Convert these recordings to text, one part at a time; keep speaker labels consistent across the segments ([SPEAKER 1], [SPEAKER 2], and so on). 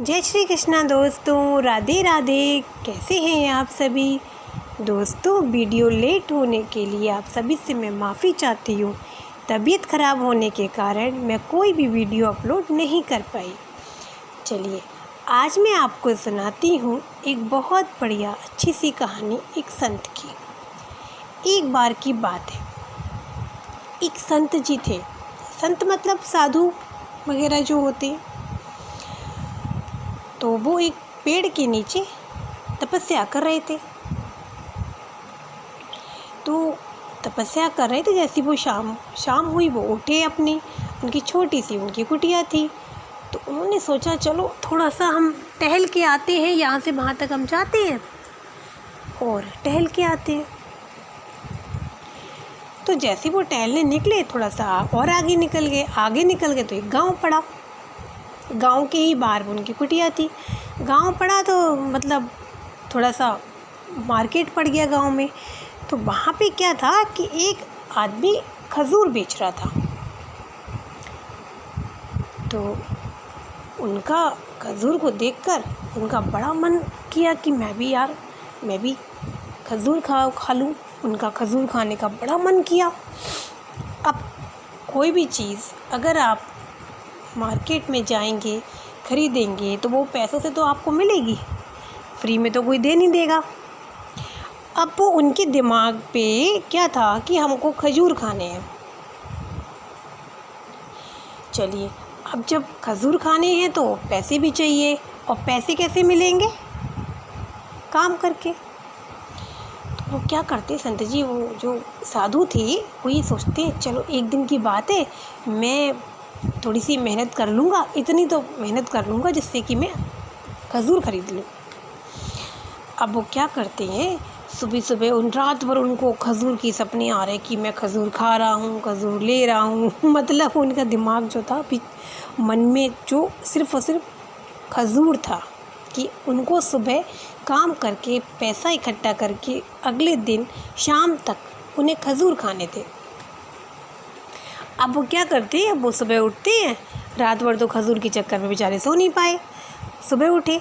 [SPEAKER 1] जय श्री कृष्णा दोस्तों, राधे राधे। कैसे हैं आप सभी दोस्तों? वीडियो लेट होने के लिए आप सभी से मैं माफ़ी चाहती हूँ। तबीयत ख़राब होने के कारण मैं कोई भी वीडियो अपलोड नहीं कर पाई। चलिए आज मैं आपको सुनाती हूँ एक बहुत बढ़िया अच्छी सी कहानी एक संत की। एक बार की बात है, एक संत जी थे। संत मतलब साधु वगैरह जो होते, तो वो एक पेड़ के नीचे तपस्या कर रहे थे। तो तपस्या कर रहे थे, जैसी वो शाम हुई वो उठे अपनी, उनकी छोटी सी उनकी कुटिया थी। तो उन्होंने सोचा चलो थोड़ा सा हम टहल के आते हैं, यहाँ से वहाँ तक हम जाते हैं और टहल के आते हैं। तो जैसे वो टहलने निकले, थोड़ा सा और आगे निकल गए तो एक गांव पड़ा। गांव के ही बाहर उनकी कुटिया थी। गांव पड़ा तो मतलब थोड़ा सा मार्केट पड़ गया गांव में। तो वहाँ पे क्या था कि एक आदमी खजूर बेच रहा था। तो उनका खजूर को देखकर उनका बड़ा मन किया कि मैं भी खजूर खा लूँ। उनका खजूर खाने का बड़ा मन किया। अब कोई भी चीज़ अगर आप मार्केट में जाएंगे ख़रीदेंगे तो वो पैसों से तो आपको मिलेगी, फ्री में तो कोई दे नहीं देगा। अब वो उनके दिमाग पे क्या था कि हमको खजूर खाने हैं। चलिए, अब जब खजूर खाने हैं तो पैसे भी चाहिए, और पैसे कैसे मिलेंगे? काम करके। तो वो क्या करते संत जी, वो जो साधु थे वो ये सोचते चलो एक दिन की बात है, मैं थोड़ी सी मेहनत कर लूँगा, इतनी तो मेहनत कर लूँगा जिससे कि मैं खजूर खरीद लूँ। अब वो क्या करते हैं, सुबह सुबह रात भर उनको खजूर की सपने आ रहे कि मैं खजूर खा रहा हूँ, खजूर ले रहा हूँ। मतलब उनका दिमाग जो था मन में जो सिर्फ़ और सिर्फ खजूर था कि उनको सुबह काम करके पैसा इकट्ठा करके अगले दिन शाम तक उन्हें खजूर खाने थे। अब वो क्या करते हैं, अब वो सुबह उठते हैं, रात भर तो खजूर के चक्कर में बेचारे सो नहीं पाए। सुबह उठते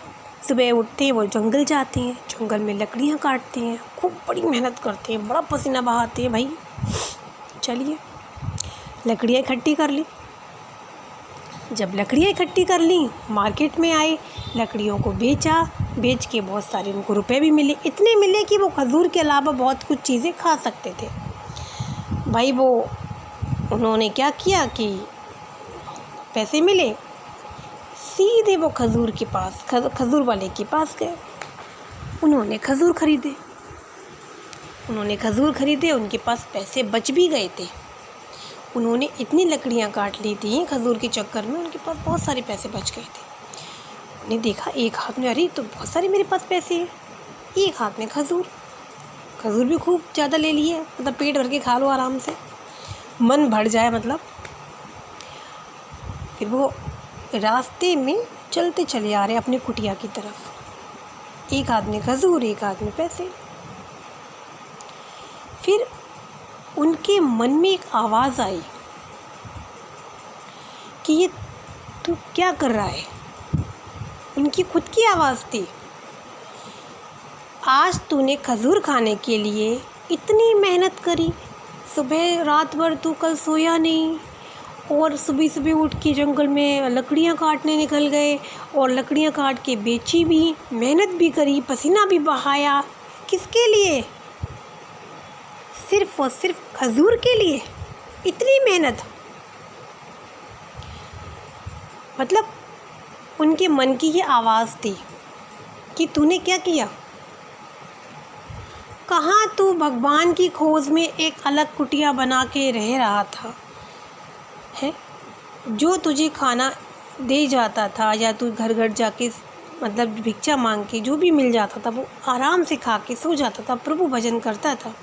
[SPEAKER 1] हैं वो जंगल जाते हैं, जंगल में लकड़ियाँ काटते हैं, खूब बड़ी मेहनत करते हैं, बड़ा पसीना बहाते हैं भाई। चलिए लकड़ियाँ इकट्ठी कर ली। जब लकड़ियाँ इकट्ठी कर ली, मार्केट में आए, लकड़ियों को बेच के बहुत सारे उनको रुपए भी मिले। इतने मिले कि वो खजूर के अलावा बहुत कुछ चीज़ें खा सकते थे भाई। उन्होंने क्या किया कि पैसे मिले, सीधे वो खजूर वाले के पास गए। उन्होंने खजूर खरीदे, उनके पास पैसे बच भी गए थे। उन्होंने इतनी लकड़ियाँ काट ली थी खजूर के चक्कर में, उनके पास बहुत सारे पैसे बच गए थे। उन्हें देखा एक हाथ में, अरे तो बहुत सारे मेरे पास पैसे हैं, एक हाथ में खजूर भी खूब ज़्यादा ले लिए, मतलब पेट भर के खा लो आराम से, मन भर जाए मतलब। फिर वो रास्ते में चलते चले आ रहे अपने कुटिया की तरफ, एक हाथ में खजूर एक हाथ में पैसे। फिर उनके मन में एक आवाज़ आई कि ये तू क्या कर रहा है? उनकी खुद की आवाज़ थी, आज तूने खजूर खाने के लिए इतनी मेहनत करी, सुबह रात भर तू कल सोया नहीं, और सुबह उठ के जंगल में लकड़ियाँ काटने निकल गए, और लकड़ियाँ काट के बेची भी, मेहनत भी करी, पसीना भी बहाया। किसके लिए? सिर्फ़ और सिर्फ खजूर के लिए इतनी मेहनत। मतलब उनके मन की ये आवाज़ थी कि तूने क्या किया? कहाँ तू भगवान की खोज में एक अलग कुटिया बना के रह रहा था है? जो तुझे खाना दे जाता था, या तू घर घर जाके मतलब भिक्षा मांग के जो भी मिल जाता था वो आराम से खा के सो जाता था, प्रभु भजन करता था,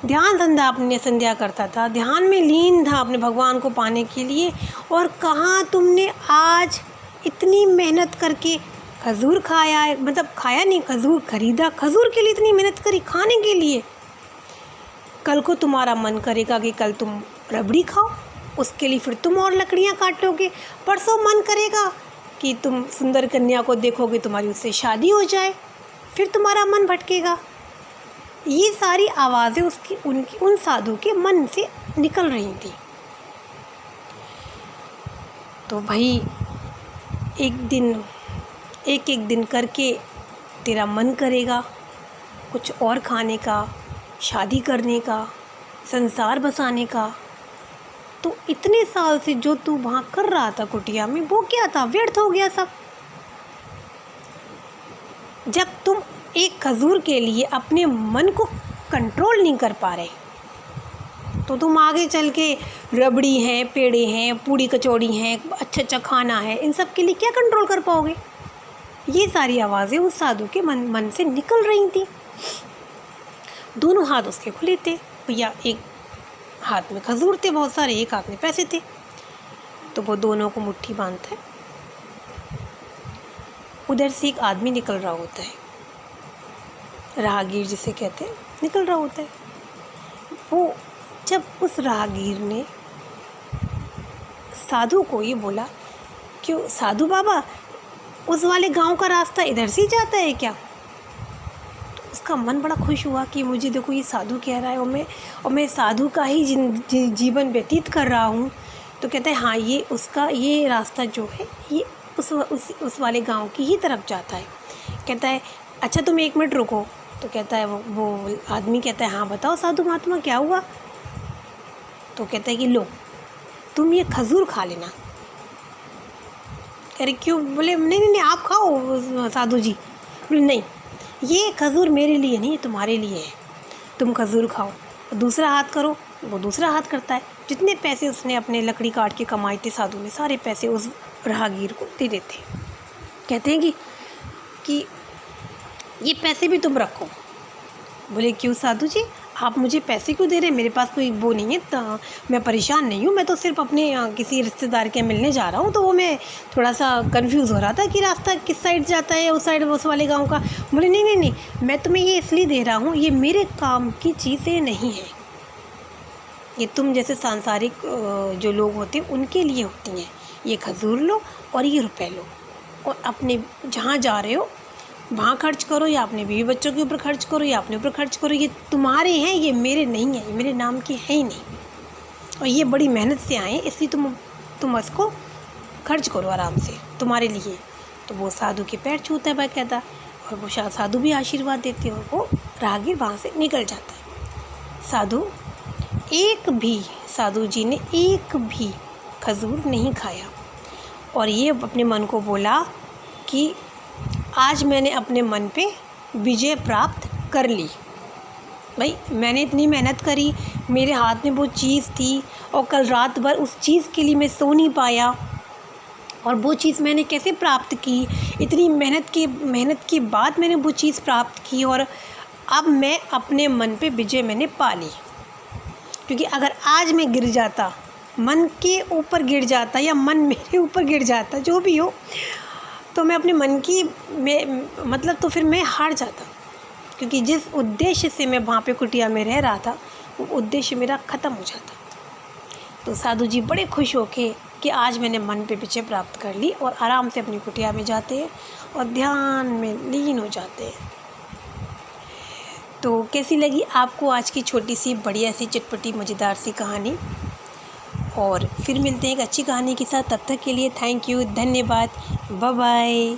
[SPEAKER 1] ध्यान संध्या करता था, ध्यान में लीन था अपने भगवान को पाने के लिए। और कहाँ तुमने आज इतनी मेहनत करके खजूर खाया है, मतलब खाया नहीं, खजूर खरीदा, खजूर के लिए इतनी मेहनत करी खाने के लिए। कल को तुम्हारा मन करेगा कि कल तुम रबड़ी खाओ, उसके लिए फिर तुम और लकड़ियाँ काट लोगे। परसों मन करेगा कि तुम सुंदर कन्या को देखोगे तुम्हारी उससे शादी हो जाए, फिर तुम्हारा मन भटकेगा। ये सारी आवाज़ें उन साधु के मन से निकल रही थी। तो भाई एक दिन करके तेरा मन करेगा कुछ और खाने का, शादी करने का, संसार बसाने का। तो इतने साल से जो तू वहाँ कर रहा था कुटिया में, वो क्या था? व्यर्थ हो गया सब। जब तुम एक खजूर के लिए अपने मन को कंट्रोल नहीं कर पा रहे, तो तुम आगे चल के रबड़ी हैं, पेड़े हैं, पूड़ी कचौड़ी हैं, अच्छा खाना है, इन सब के लिए क्या कंट्रोल कर पाओगे? ये सारी आवाज़ें उस साधु के मन से निकल रही थी। दोनों हाथ उसके खुले थे भैया, एक हाथ में खजूर थे बहुत सारे, एक हाथ में पैसे थे। तो वो दोनों को मुट्ठी बांधता है। उधर से एक आदमी निकल रहा होता है, राहगीर जिसे कहते हैं, निकल रहा होता है। वो जब उस राहगीर ने साधु को ये बोला, क्यों साधु बाबा, उस वाले गांव का रास्ता इधर से ही जाता है क्या? तो उसका मन बड़ा खुश हुआ कि मुझे देखो ये साधु कह रहा है और मैं साधु का ही जीवन व्यतीत कर रहा हूँ। तो कहता है हाँ, ये रास्ता जो है ये उस वाले गांव की ही तरफ जाता है। कहता है अच्छा तुम 1 मिनट रुको। तो कहता है वो आदमी कहता है हाँ बताओ साधु महात्मा क्या हुआ? तो कहता है कि लो तुम ये खजूर खा लेना। अरे क्यों? बोले नहीं आप खाओ साधु जी। बोले नहीं, ये खजूर मेरे लिए नहीं है, तुम्हारे लिए है, तुम खजूर खाओ। दूसरा हाथ करो, वो दूसरा हाथ करता है। जितने पैसे उसने अपने लकड़ी काट के कमाए थे साधु ने, सारे पैसे उस राहगीर को दे देते। कहते हैं कि ये पैसे भी तुम रखो। बोले क्यों साधु जी, आप मुझे पैसे क्यों दे रहे हैं? मेरे पास कोई वो नहीं है, तो मैं परेशान नहीं हूँ, मैं तो सिर्फ अपने किसी रिश्तेदार के मिलने जा रहा हूँ। तो वो मैं थोड़ा सा कंफ्यूज हो रहा था कि रास्ता किस साइड जाता है, उस साइड उस वाले गांव का। बोले नहीं, मैं तुम्हें ये इसलिए दे रहा हूँ, ये मेरे काम की चीज़ें नहीं है, ये तुम जैसे सांसारिक जो लोग होते हैं उनके लिए होती हैं। ये खजूर लो और ये रुपए लो और अपने जहाँ जा रहे हो वहाँ खर्च करो, या अपने बीवी बच्चों के ऊपर खर्च करो, या अपने ऊपर खर्च करो। ये तुम्हारे हैं, ये मेरे नहीं हैं, ये मेरे नाम के हैं ही नहीं, और ये बड़ी मेहनत से आए, इसलिए तुम इसको खर्च करो आराम से, तुम्हारे लिए। तो वो साधु के पैर छूता है बाकायदा, और वो साधु भी आशीर्वाद देते हैं, और वो राहगीर वहाँ से निकल जाता है। साधु जी ने एक भी खजूर नहीं खाया, और ये अपने मन को बोला कि आज मैंने अपने मन पे विजय प्राप्त कर ली। भाई मैंने इतनी मेहनत करी, मेरे हाथ में वो चीज़ थी, और कल रात भर उस चीज़ के लिए मैं सो नहीं पाया, और वो चीज़ मैंने कैसे प्राप्त की? इतनी मेहनत के बाद मैंने वो चीज़ प्राप्त की, और अब मैं अपने मन पे विजय मैंने पा ली। क्योंकि अगर आज मैं गिर जाता, मन के ऊपर गिर जाता, या मन मेरे ऊपर गिर जाता, जो भी हो, तो मैं अपने मन की तो फिर मैं हार जाता। क्योंकि जिस उद्देश्य से मैं वहाँ पे कुटिया में रह रहा था, वो उद्देश्य मेरा ख़त्म हो जाता। तो साधु जी बड़े खुश होके कि आज मैंने मन पे विजय प्राप्त कर ली, और आराम से अपनी कुटिया में जाते हैं और ध्यान में लीन हो जाते हैं। तो कैसी लगी आपको आज की छोटी सी बढ़िया सी चटपटी मज़ेदार सी कहानी? और फिर मिलते हैं एक अच्छी कहानी के साथ। तब तक के लिए थैंक यू, धन्यवाद, बाय बाय।